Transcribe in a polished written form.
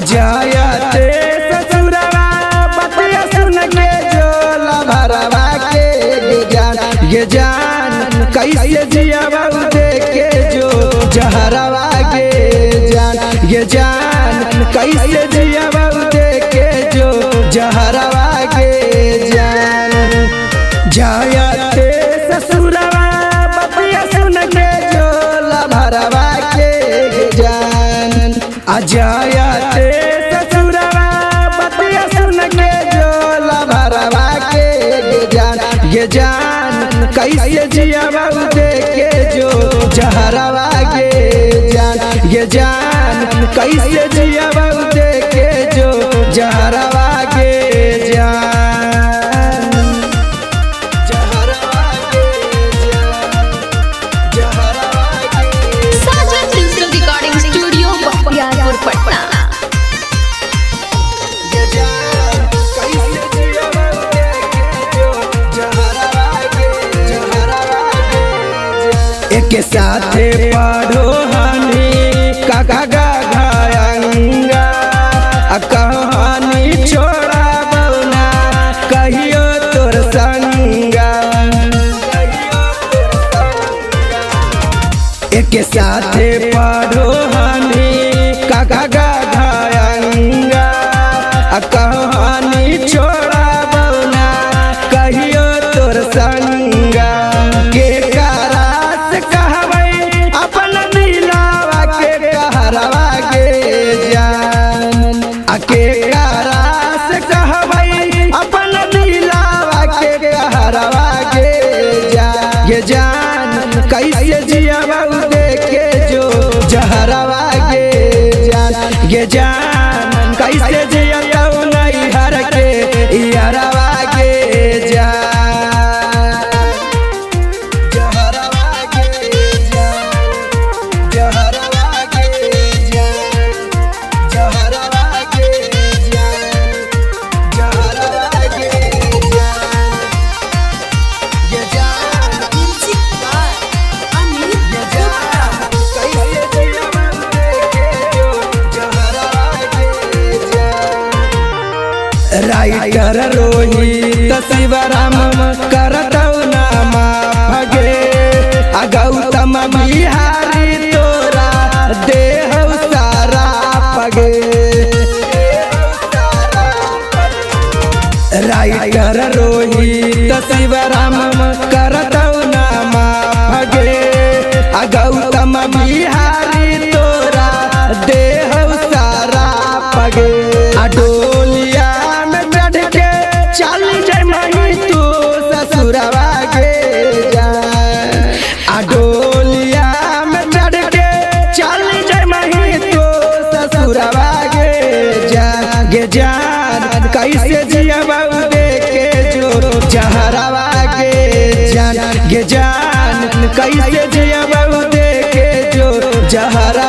अजायते ससुरवा बतिया सुन के जो लभरवा के ये जान कैसे जियावा देखे जो जहरवा के जान ये जान कैसे जियावा देखे जो जहरवा के जान जायते ससुरवा बतिया सुन के जो लभरवा के जान अजायते ससुरवा बतिया सुन के जो लभरवा के जान ये जान कैसे जियावा देखे जो जहरवा के जान ये जान कैसे जियावा देखे जो जहरवा के जान जहरवा के जान जहरवा के साजन digital recording studio Bakhtiyarpur Patna. ये जान कैसे जियावा देखे जो जहरवा के एक साथे पढ़ो हनी काका गायंगा कहानी छोड़ा बउना कहियो तोर संगा एक साथे पढ़ो हनी काका गायंगा कहानी छोड़ा बउना कहियो तोर संगा के करास कहबै अपन दिलावा के कहरवा के जान के करास कहबै अपन दिलावा के कहरवा के जान ये जान कैसे जियावा देखे जो जहरवा के जान ये जान कैसे जियाता नहीं हर के यारवा के जान जहरवा के जान जहरवा के जान जहरवा के जान जहरवा के जान ये जान ये जान कैसे जियावा देखे जो जहरवा के जान राइटर रोहित शिवराम करतौ नामा भगे गौतम बिहारी तोरा देह सारा पगे राइटर रोहित शिवराम करतौ नामा भगे गौतम बिहारी तोरा देह सारा पगे डोलिया में चढ़ के चल जाय मही तू ससुरवा के जान डोलिया में चढ़ के चल जाय मही तू ससुरवा के जान ये जान कैसे जियावा देखे जो जहरवा के जान ये जान कैसे जियावा देखे जो जहरवा